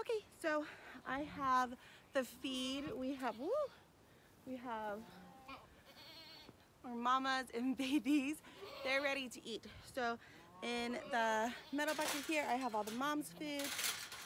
Okay, so I have the feed. We have our mamas and babies. They're ready to eat. So in the metal bucket here, I have all the mom's food.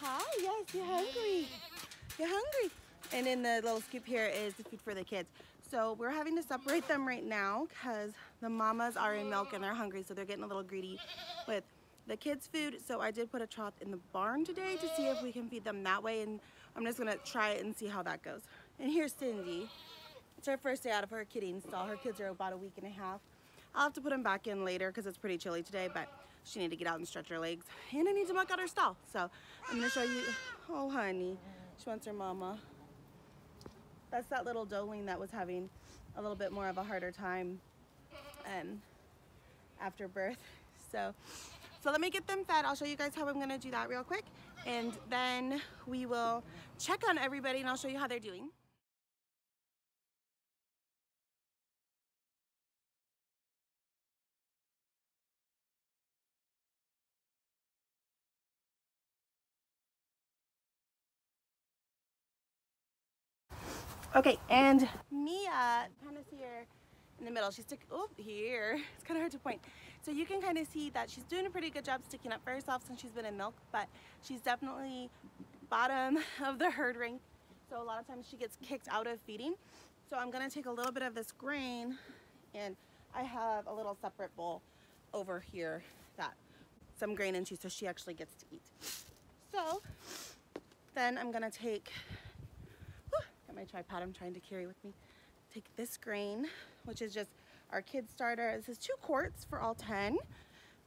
Hi, yes, you're hungry. You're hungry. And in the little scoop here is the food for the kids. So we're having to separate them right now because the mamas are in milk and they're hungry, so they're getting a little greedy with the kids' food. So I did put a trough in the barn today to see if we can feed them that way, and I'm just gonna try it and see how that goes. And here's Cindy. It's her first day out of her kidding stall. Her kids are about a week and a half. I'll have to put them back in later because it's pretty chilly today, but she needs to get out and stretch her legs. And I need to muck out her stall. So I'm gonna show you, oh honey, she wants her mama. That's that little doeling that was having a little bit more of a harder time after birth. So let me get them fed. I'll show you guys how I'm gonna do that real quick. And then we will check on everybody and I'll show you how they're doing. Okay, and Mia, kind of here in the middle, she's here. It's kind of hard to point. So you can kind of see that she's doing a pretty good job sticking up for herself since she's been in milk, but she's definitely bottom of the herd rank. So a lot of times she gets kicked out of feeding. So I'm gonna take a little bit of this grain, and I have a little separate bowl over here that some grain into so she actually gets to eat. So then I'm gonna take my tripod I'm trying to carry with me. Take this grain, which is just our kid starter. This is 2 quarts for all 10.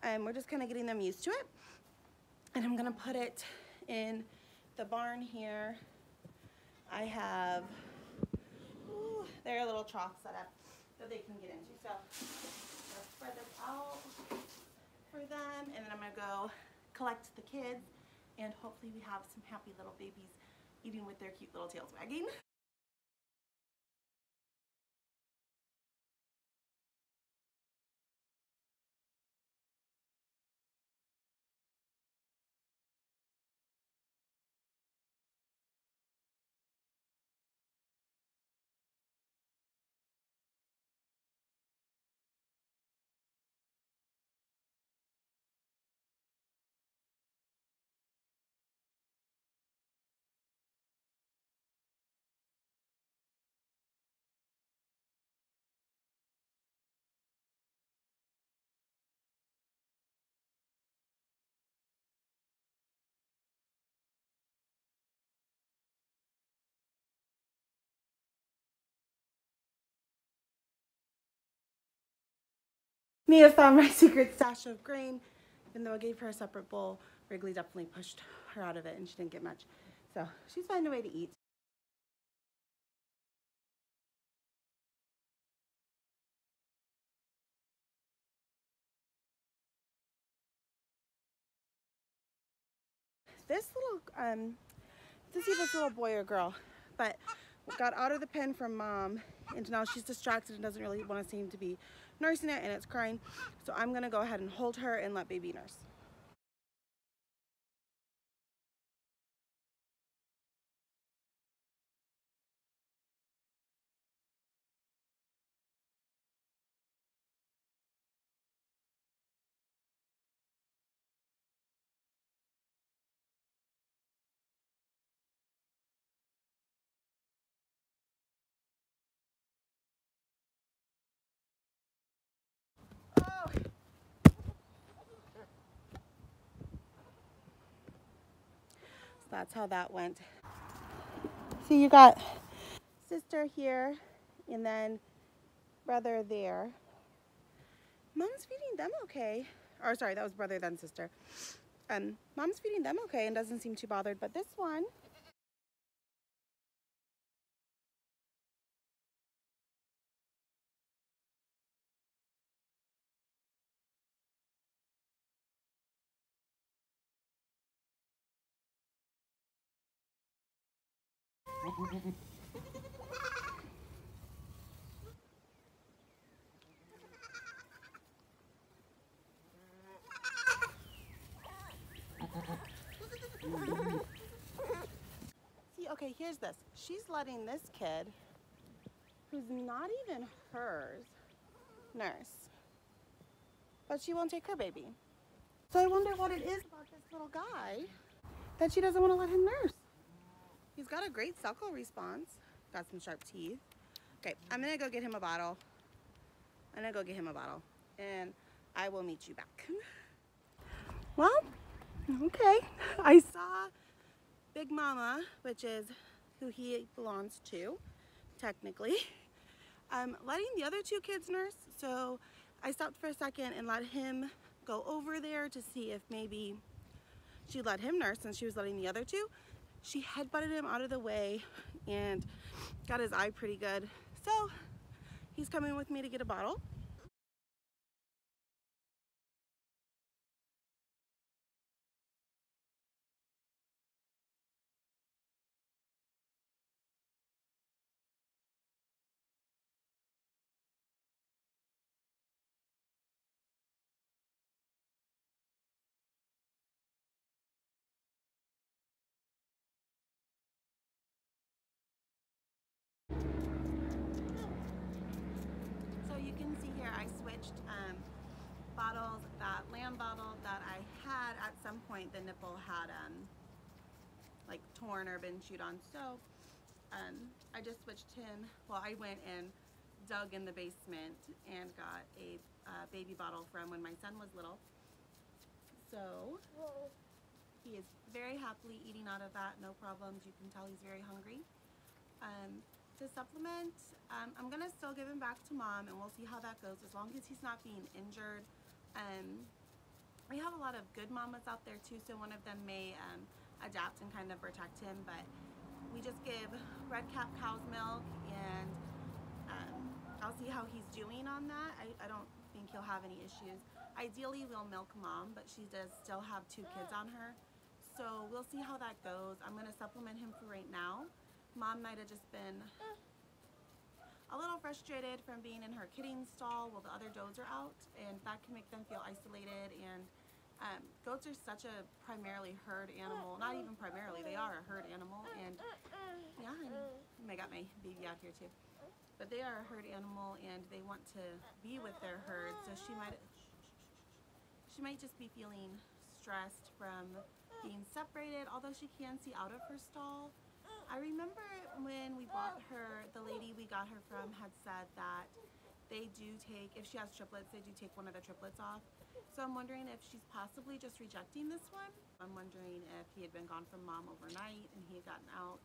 And we're just kind of getting them used to it. And I'm gonna put it in the barn here. I have their little trough set up that they can get into. So I'm gonna spread this out for them, and then I'm gonna go collect the kids, and hopefully we have some happy little babies eating with their cute little tails wagging. Mia found my secret stash of grain. Even though I gave her a separate bowl, Wrigley definitely pushed her out of it and she didn't get much. So she's finding a way to eat. This little, to see if it's a little boy or girl, but got out of the pen from mom, and now she's distracted and doesn't really want to seem to be nursing it, and it's crying. So I'm gonna go ahead and hold her and let baby nurse. Oh. So that's how that went. See, you got sister here and then brother there. Mom's feeding them okay. Or sorry, that was brother then sister. Mom's feeding them okay and doesn't seem too bothered, but this one, okay, here's this. She's letting this kid, who's not even hers, nurse. But she won't take her baby. So I wonder what it is about this little guy that she doesn't want to let him nurse. He's got a great suckle response. Got some sharp teeth. Okay, I'm gonna go get him a bottle. And I will meet you back. Well, okay. I saw Big Mama, which is who he belongs to, technically, letting the other two kids nurse. So I stopped for a second and let him go over there to see if maybe she'd let him nurse since she was letting the other two. She headbutted him out of the way and got his eye pretty good. So he's coming with me to get a bottle. So you can see here I switched bottles. That lamb bottle that I had, at some point the nipple had like torn or been chewed on. So I just switched him. Well, I went and dug in the basement and got a baby bottle from when my son was little. So he is very happily eating out of that, no problems. You can tell he's very hungry. To supplement, I'm gonna still give him back to mom and we'll see how that goes, as long as he's not being injured. We have a lot of good mamas out there too, so one of them may adapt and kind of protect him, but we just give red cap cow's milk, and I'll see how he's doing on that. I don't think he'll have any issues. Ideally we'll milk mom, but she does still have 2 kids on her, so we'll see how that goes. I'm gonna supplement him for right now. Mom might have just been a little frustrated from being in her kidding stall while the other does are out, and that can make them feel isolated. And goats are such a primarily herd animal. Not even primarily, they are a herd animal. And yeah, I got my baby out here too. But they are a herd animal and they want to be with their herd, so she might just be feeling stressed from being separated, although she can see out of her stall. I remember when we bought her, the lady we got her from had said that they do take, if she has triplets, they do take one of the triplets off. So I'm wondering if she's possibly just rejecting this one. I'm wondering if he had been gone from mom overnight and he had gotten out.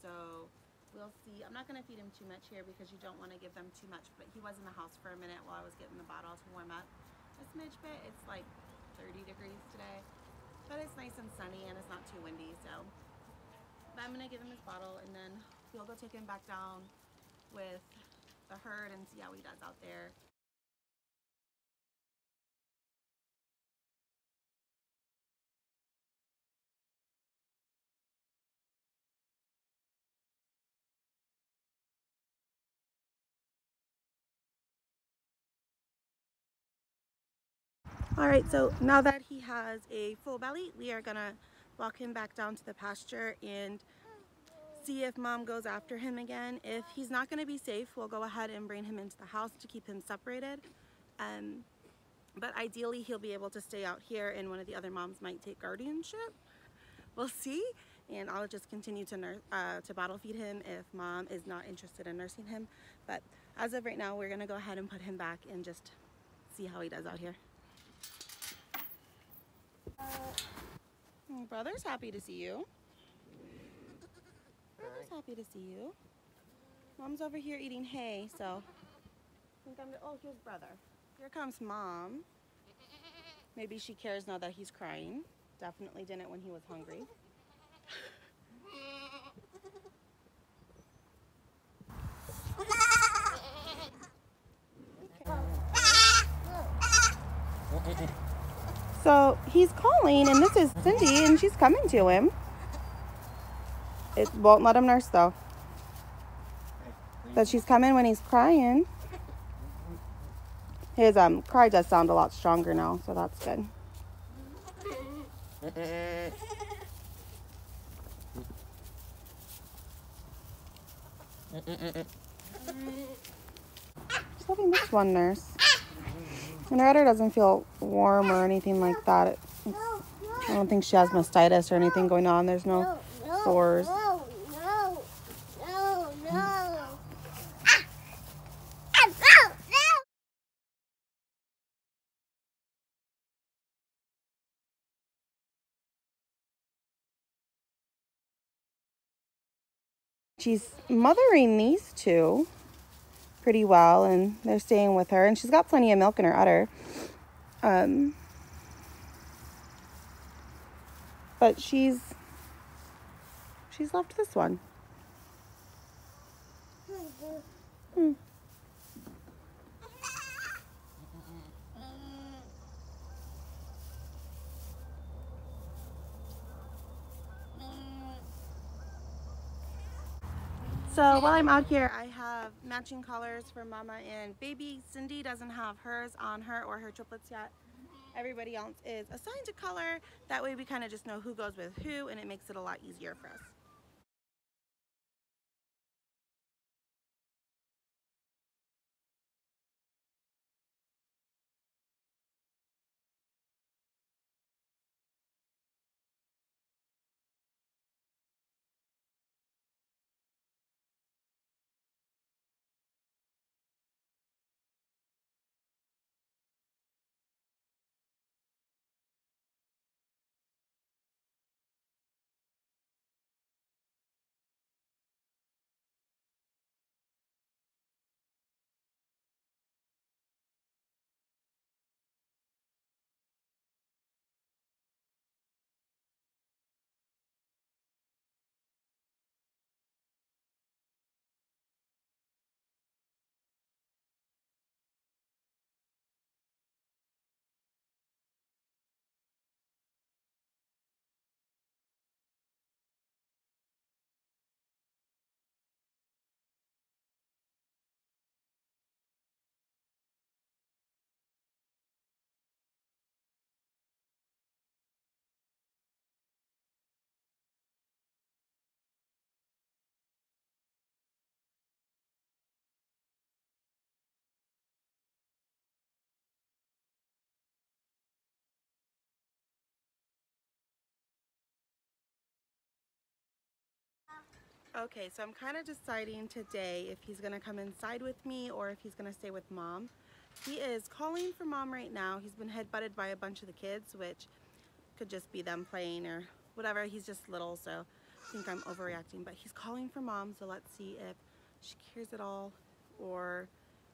So we'll see. I'm not going to feed him too much here because you don't want to give them too much, but he was in the house for a minute while I was getting the bottle to warm up a smidge bit. It's like 30 degrees today, but it's nice and sunny and it's not too windy, so. But I'm gonna give him his bottle and then we'll go take him back down with the herd and see how he does out there. All right, so now that he has a full belly, we are gonna walk him back down to the pasture and see if mom goes after him again. If he's not gonna be safe, we'll go ahead and bring him into the house to keep him separated. But ideally he'll be able to stay out here and one of the other moms might take guardianship. We'll see. And I'll just continue to bottle feed him if mom is not interested in nursing him. But as of right now, we're gonna go ahead and put him back and just see how he does out here. Brother's happy to see you. Brother's happy to see you. Mom's over here eating hay, so I think oh, here's brother. Here comes mom. Maybe she cares now that he's crying. Definitely didn't when he was hungry. Okay. So he's calling, and this is Cindy, and she's coming to him. It won't let him nurse though. But she's coming when he's crying. His cry does sound a lot stronger now, so that's good. She's loving this one nurse. And her udder doesn't feel warm or anything like that. I don't think she has mastitis or anything going on. There's no sores. She's mothering these two pretty well, and they're staying with her, and she's got plenty of milk in her udder. But she's left this one. So while I'm out here, I have matching collars for Mama and Baby. Cindy doesn't have hers on her or her triplets yet. Everybody else is assigned a color. That way we kind of just know who goes with who, and it makes it a lot easier for us. Okay, so I'm kind of deciding today if he's gonna come inside with me or if he's gonna stay with Mom. He is calling for Mom right now. He's been head-butted by a bunch of the kids, which could just be them playing or whatever. He's just little, so I think I'm overreacting, but he's calling for Mom, so let's see if she cares at all or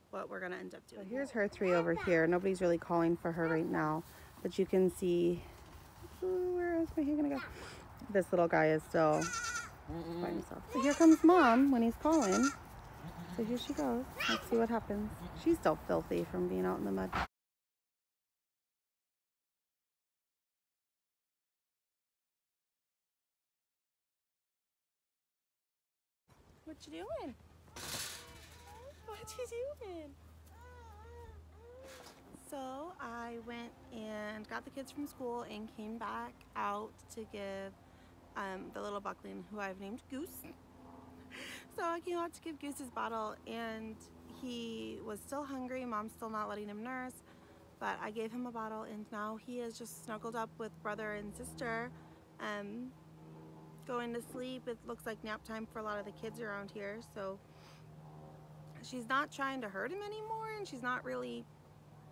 what we're gonna end up doing. So here's her three over here. Nobody's really calling for her right now, but you can see, ooh, where is my hand gonna go? This little guy is still by himself. So here comes Mom when he's calling. So here she goes. Let's see what happens. She's still filthy from being out in the mud. What you doing? What you doing? So I went and got the kids from school and came back out to give the little buckling, who I've named Goose. So I came out to give Goose his bottle, and he was still hungry. Mom's still not letting him nurse, but I gave him a bottle, and now he is just snuggled up with brother and sister, going to sleep. It looks like nap time for a lot of the kids around here, so she's not trying to hurt him anymore, and she's not really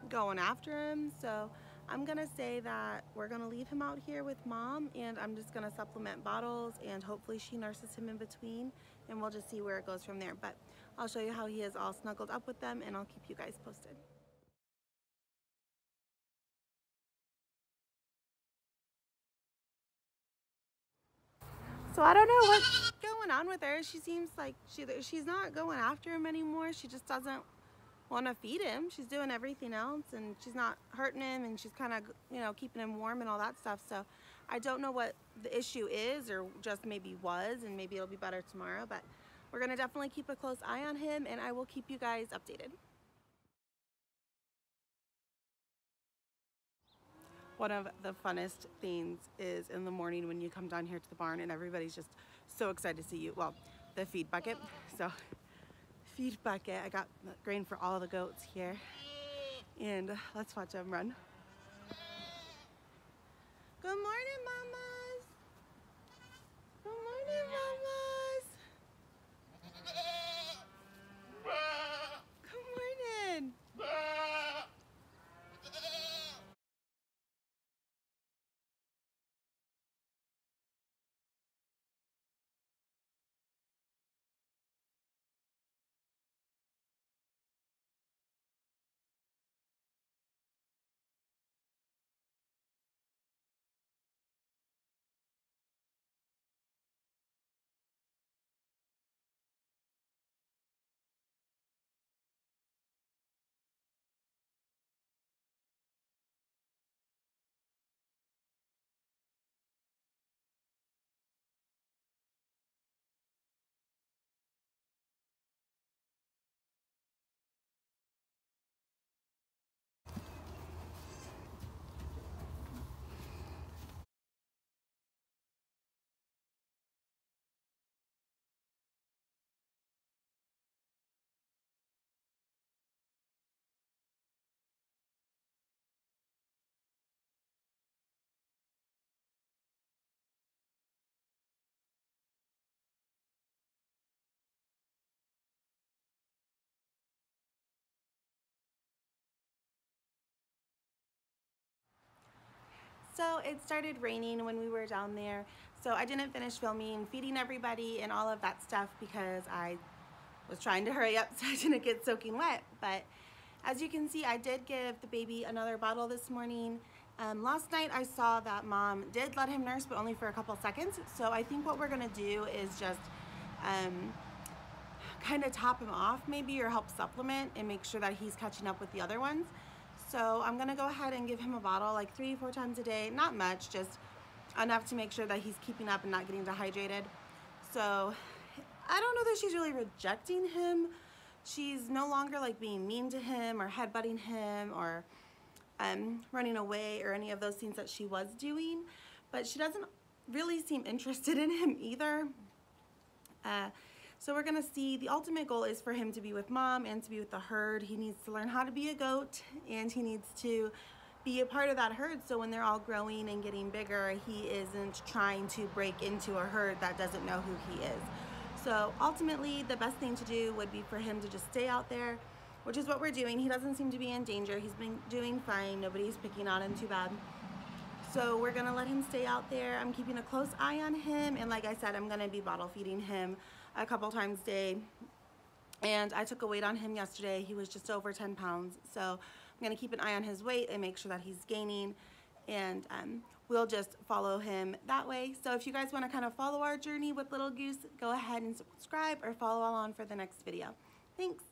going after him. So I'm gonna say that we're gonna leave him out here with Mom, and I'm just gonna supplement bottles, and hopefully she nurses him in between, and we'll just see where it goes from there. But I'll show you how he is all snuggled up with them, and I'll keep you guys posted. So I don't know what's going on with her. She seems like she's not going after him anymore. She just doesn't want to feed him. She's doing everything else, and she's not hurting him, and she's kind of, you know, keeping him warm and all that stuff. So I don't know what the issue is, or just maybe was, and maybe it'll be better tomorrow. But we're gonna definitely keep a close eye on him, and I will keep you guys updated. One of the funnest things is in the morning when you come down here to the barn and everybody's just so excited to see you. Well, the feed bucket. So feed bucket, I got grain for all the goats here. And let's watch them run. Good morning, mamas. Good morning, mamas. Good morning. So it started raining when we were down there. So I didn't finish filming, feeding everybody and all of that stuff because I was trying to hurry up so I didn't get soaking wet. But as you can see, I did give the baby another bottle this morning. Last night I saw that mom did let him nurse, but only for a couple seconds. So I think what we're gonna do is just kind of top him off maybe, or help supplement and make sure that he's catching up with the other ones. So I'm gonna go ahead and give him a bottle like 3-4 times a day, not much, just enough to make sure that he's keeping up and not getting dehydrated. So I don't know that she's really rejecting him. She's no longer like being mean to him or headbutting him or running away or any of those things that she was doing, but she doesn't really seem interested in him either. So we're gonna see, the ultimate goal is for him to be with mom and to be with the herd. He needs to learn how to be a goat and he needs to be a part of that herd, so when they're all growing and getting bigger, he isn't trying to break into a herd that doesn't know who he is. So ultimately, the best thing to do would be for him to just stay out there, which is what we're doing. He doesn't seem to be in danger. He's been doing fine. Nobody's picking on him too bad. So we're gonna let him stay out there. I'm keeping a close eye on him, and like I said, I'm gonna be bottle feeding him a couple times a day. And I took a weight on him yesterday. He was just over 10 pounds. So I'm gonna keep an eye on his weight and make sure that he's gaining, and we'll just follow him that way. So if you guys wanna kind of follow our journey with Little Goose, go ahead and subscribe or follow along for the next video. Thanks.